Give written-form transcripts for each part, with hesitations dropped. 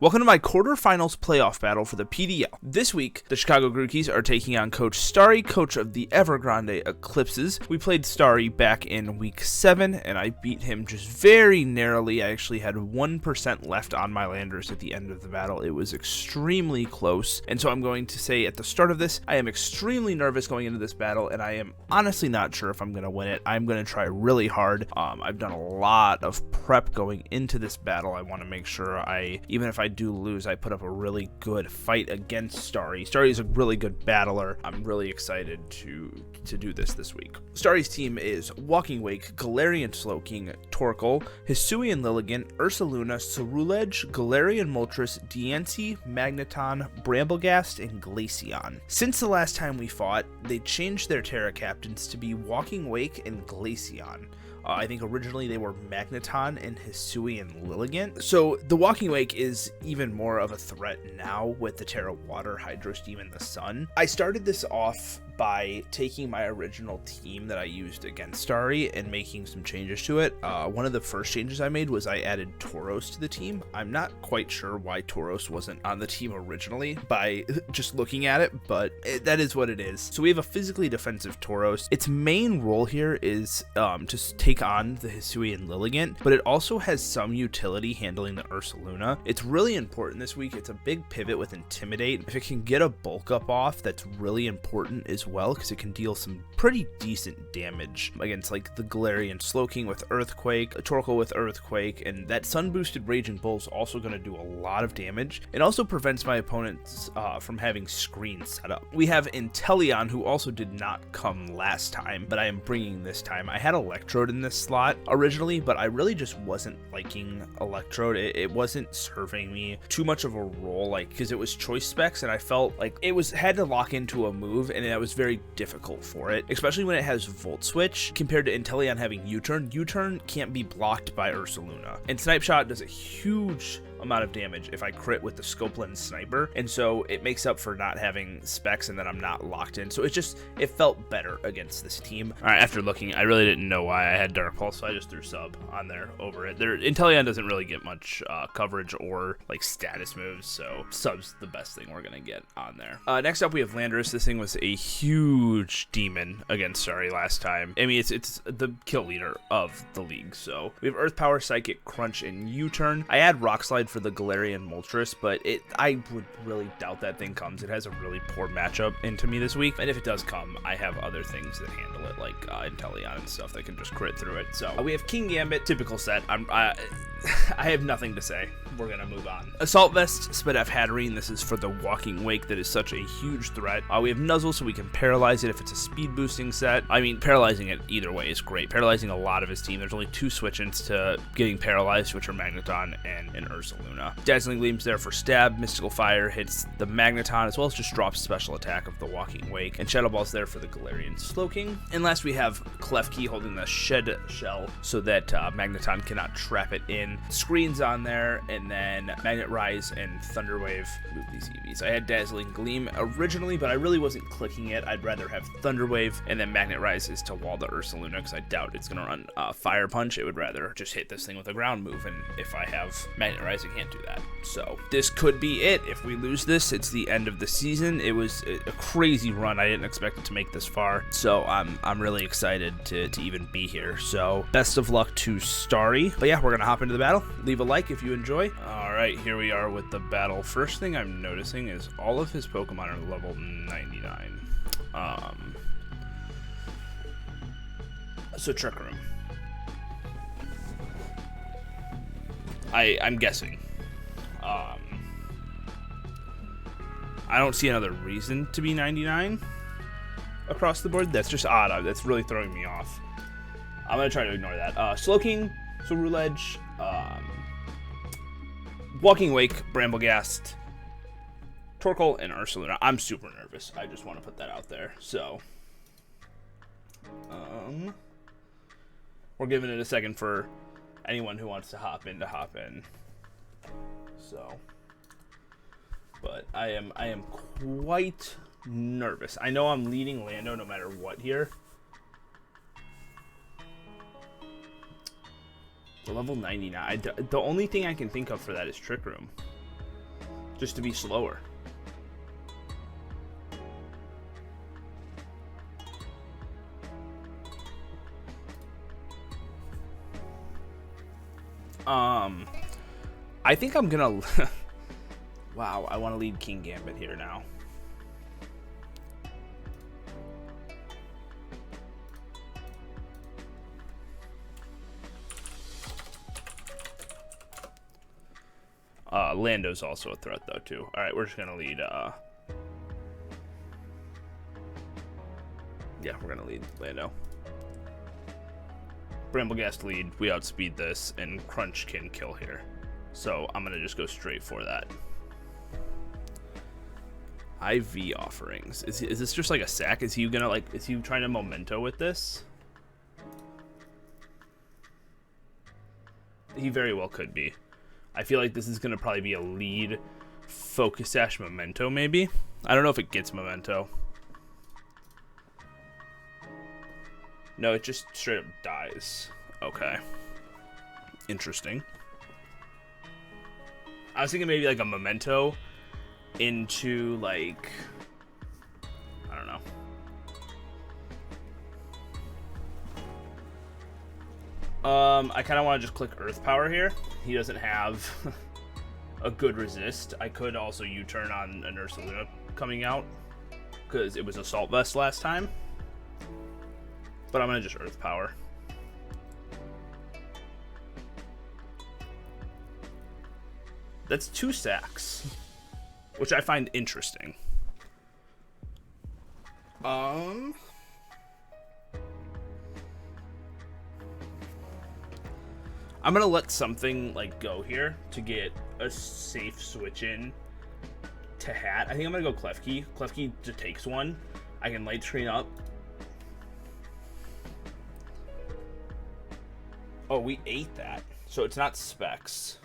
Welcome to my quarterfinals playoff battle for the PDL. This week, the Chicago Grookies are taking on Coach Staarii, coach of the Evergrande Eclipses. We played Staarii back in week 7, and I beat him just very narrowly. I actually had 1% left on my landers at the end of the battle. It was extremely close, and so I'm going to say at the start of this, I am extremely nervous going into this battle, and I am honestly not sure if I'm going to win it. I'm going to try really hard. I've done a lot of prep going into this battle. I want to make sure even if I do lose, I put up a really good fight against Staarii. Staarii is a really good battler. I'm really excited to do this week. Staarii's team is Walking Wake, Galarian Slowking, Torkoal, Hisuian Lilligant, Ursaluna, Cerulege, Galarian Moltres, Diancie, Magneton, Bramblegast, and Glaceon. Since the last time we fought, they changed their Terra captains to be Walking Wake and Glaceon. I think originally they were Magneton and Hisuian Lilligant. So the Walking Wake is even more of a threat now with the Terra Water, Hydro Steam, and the Sun. I started this off by taking my original team that I used against Staarii and making some changes to it. One of the first changes I made was I added Tauros to the team. I'm not quite sure why Tauros wasn't on the team originally by just looking at it, but that is what it is. So we have a physically defensive Tauros. Its main role here is to take on the Hisuian Lilligant, but it also has some utility handling the Ursaluna. It's really important this week. It's a big pivot with Intimidate. If it can get a bulk up off, that's really important as well, because it can deal some pretty decent damage against like the Galarian Slowking with Earthquake, Torkoal with Earthquake, and that Sun boosted Raging Bull is also going to do a lot of damage. It also prevents my opponents from having screens set up. We have Inteleon, who also did not come last time, but I am bringing this time. I had Electrode in this slot originally, but I really just wasn't liking Electrode. It wasn't serving me too much of a role, like, because it was choice specs, and I felt like it had to lock into a move, and that was very difficult for it, especially when it has Volt Switch compared to Inteleon having U-Turn. U-Turn can't be blocked by Ursaluna, and Snipe Shot does a huge amount of damage if I crit with the Scope Lens Sniper, and so it makes up for not having specs and then I'm not locked in. So it felt better against this team. All right, after looking, I really didn't know why I had Dark Pulse, so I just threw Sub on there over it. Inteleon doesn't really get much coverage or like status moves, so Sub's the best thing we're gonna get on there. Next up, we have Landorus. This thing was a huge demon against Staarii last time. I mean, it's the kill leader of the league. So we have Earth Power, Psychic, Crunch, and U-Turn. I add Rock Slide for the Galarian Moltres, but I would really doubt that thing comes. It has a really poor matchup into me this week, and if it does come, I have other things that handle it, like Inteleon and stuff that can just crit through it. So we have King Gambit, typical set. I have nothing to say. We're gonna move on. Assault Vest, Spadef Hatterene. This is for the Walking Wake that is such a huge threat. We have Nuzzle, so we can paralyze it if it's a speed boosting set. I mean, paralyzing it either way is great. Paralyzing a lot of his team. There's only 2 switch-ins to getting paralyzed, which are Magneton and an Ursaluna. Dazzling Gleam's there for stab. Mystical Fire hits the Magneton, as well as just drops special attack of the Walking Wake. And Shadow Ball's there for the Galarian Slowking. And last we have Klefki holding the Shed Shell so that Magneton cannot trap it in. Screens on there, and then Magnet Rise and Thunder Wave move these EVs. I had Dazzling Gleam originally, but I really wasn't clicking it. I'd rather have Thunder Wave, and then Magnet Rise is to wall the Ursaluna, because I doubt it's going to run Fire Punch. It would rather just hit this thing with a ground move, and if I have Magnet Rise, I can't do that. So this could be it. If we lose this, it's the end of the season. It was a crazy run. I didn't expect it to make this far, so I'm really excited to even be here. So best of luck to Staarii. But yeah, we're going to hop into the battle. Leave a like if you enjoy. All right, here we are with the battle. First thing I'm noticing is all of his Pokemon are level 99. So Trick Room. I'm guessing. I don't see another reason to be 99 across the board. That's just odd. That's really throwing me off. I'm gonna try to ignore that. Slowking, Cerulege, Walking Wake, Bramblegast, Torkoal, and Ursaluna. I'm super nervous. I just want to put that out there. So, we're giving it a second for anyone who wants to hop in. So, but I am quite nervous. I know I'm leading Lando no matter what here. Level 99. The only thing I can think of for that is Trick Room. just to be slower. I think I'm gonna wow, I want to lead King Gambit here now. Lando's also a threat though too. All right, we're just gonna lead yeah, we're gonna lead Lando. Bramblegast lead, we outspeed this, and Crunch can kill here. So I'm gonna just go straight for that. IV offerings. Is this just like a sack? Is he gonna like, is he trying to memento with this? He very well could be. I feel like this is gonna probably be a lead focus sash memento maybe. I don't know if it gets memento. No, it just straight up dies. Okay. Interesting. I was thinking maybe like a memento into like, I don't know. I kind of want to just click Earth Power here. He doesn't have a good resist. I could also U-turn on an Ursaluna coming out because it was Assault Vest last time. But I'm going to just Earth Power. That's 2 sacks, which I find interesting. I'm going to let something like go here to get a safe switch in to Hat. I think I'm going to go Klefki. Klefki just takes one. I can light screen up. Oh, we ate that. So it's not specs.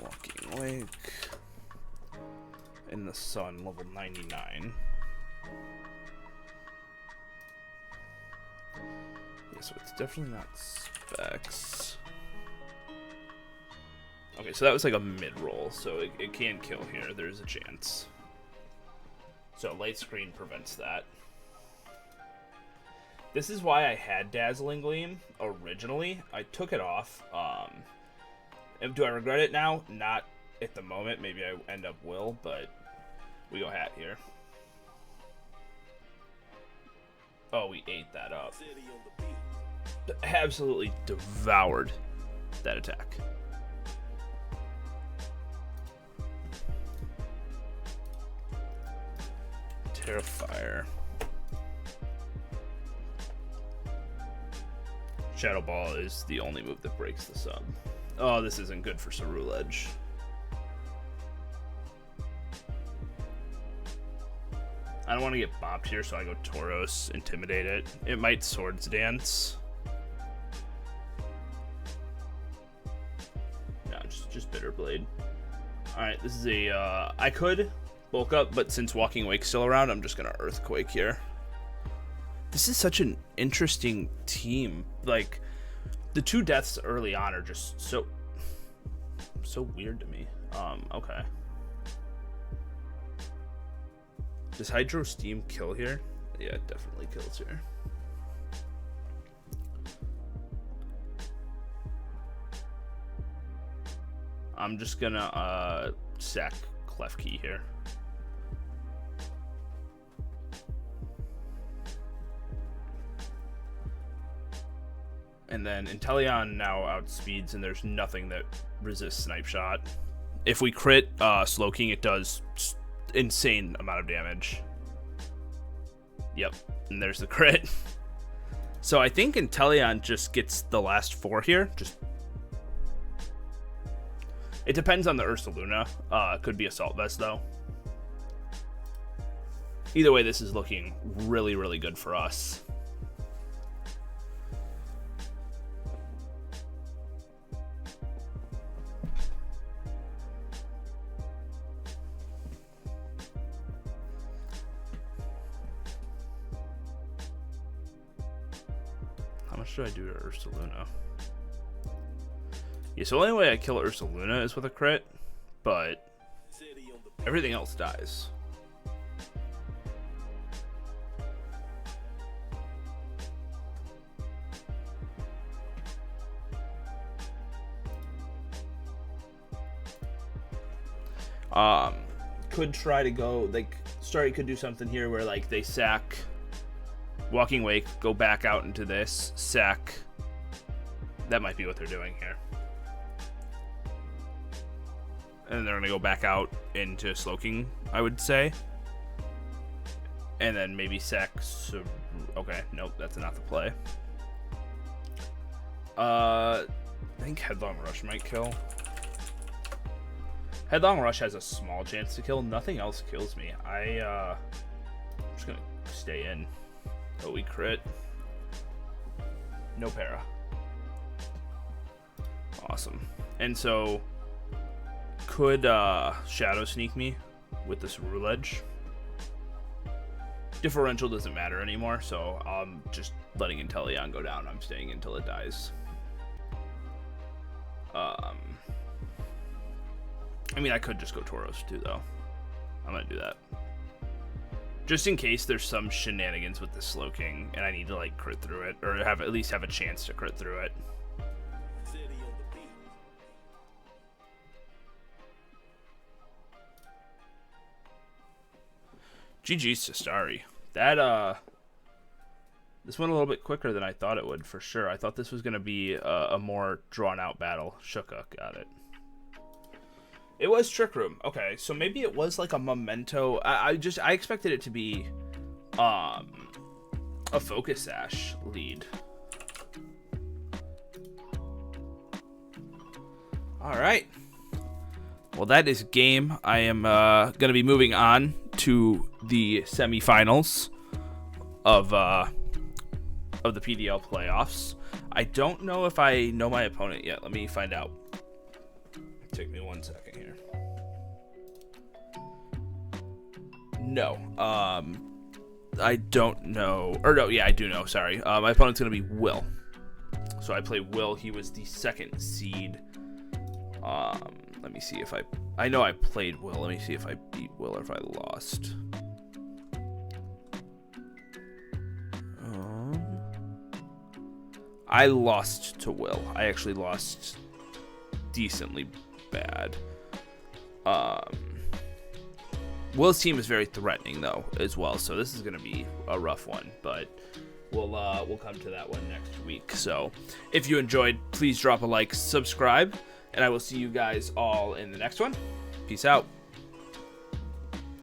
Walking Lake. In the Sun, level 99. Yeah, so it's definitely not specs. Okay, so that was like a mid-roll, so it can kill here. There's a chance. So light screen prevents that. This is why I had Dazzling Gleam originally. I took it off. Do I regret it now? Not at the moment. Maybe I end up will, but we go Hat here. Oh, we ate that up. Absolutely devoured that attack. Terrifier. Shadow Ball is the only move that breaks the sub. Oh, this isn't good for Ceruledge. I don't want to get bopped here, so I go Tauros, intimidate it. It might Swords Dance. No, just Bitter Blade. Alright, this is a, I could bulk up, but since Walking Wake's still around, I'm just gonna Earthquake here. This is such an interesting team. Like, the 2 deaths early on are just so weird to me. Okay. Does Hydro Steam kill here? Yeah, it definitely kills here. I'm just gonna sack Klefki here. And then Inteleon now outspeeds, and there's nothing that resists Snipe Shot. If we crit Slowking, it does insane amount of damage. Yep, and there's the crit. So I think Inteleon just gets the last 4 here. It depends on the Ursaluna. Could be Assault Vest, though. Either way, this is looking really, really good for us. much do I do to Ursaluna? Yeah, so the only way I kill Ursaluna is with a crit, but everything else dies. Could try to go, like, Staarii could do something here where, like, they sack Walking Wake, go back out into this, sack. That might be what they're doing here. And then they're going to go back out into Slowking, I would say. And then maybe sack. Okay, nope, that's not the play. I think Headlong Rush might kill. Headlong Rush has a small chance to kill. Nothing else kills me. I'm just going to stay in. Oh, we crit. No para. Awesome. And so, could Shadow Sneak me with this Roulage? Differential doesn't matter anymore, so I'm just letting Inteleon go down. I'm staying until it dies. I mean, I could just go Tauros too, though. I'm gonna do that. Just in case there's some shenanigans with the Slowking, and I need to, like, crit through it, or at least have a chance to crit through it. GG's to Staarii. That, this went a little bit quicker than I thought it would, for sure. I thought this was gonna be a more drawn-out battle. Shuka got it. It was Trick Room. Okay, so maybe it was like a memento. I expected it to be a Focus Sash lead. All right. Well, that is game. I am going to be moving on to the semifinals of the PDL playoffs. I don't know if I know my opponent yet. Let me find out. Take me 1 second here. No. I don't know. Or no, yeah, I do know. Sorry. My opponent's going to be Will. So I play Will. He was the 2nd seed. Let me see if I know I played Will. Let me see if I beat Will or if I lost. I lost to Will. I actually lost decently bad. Will's team is very threatening though as well, so this is gonna be a rough one, but we'll come to that one next week. So if you enjoyed, please drop a like, subscribe, and I will see you guys all in the next one. Peace out.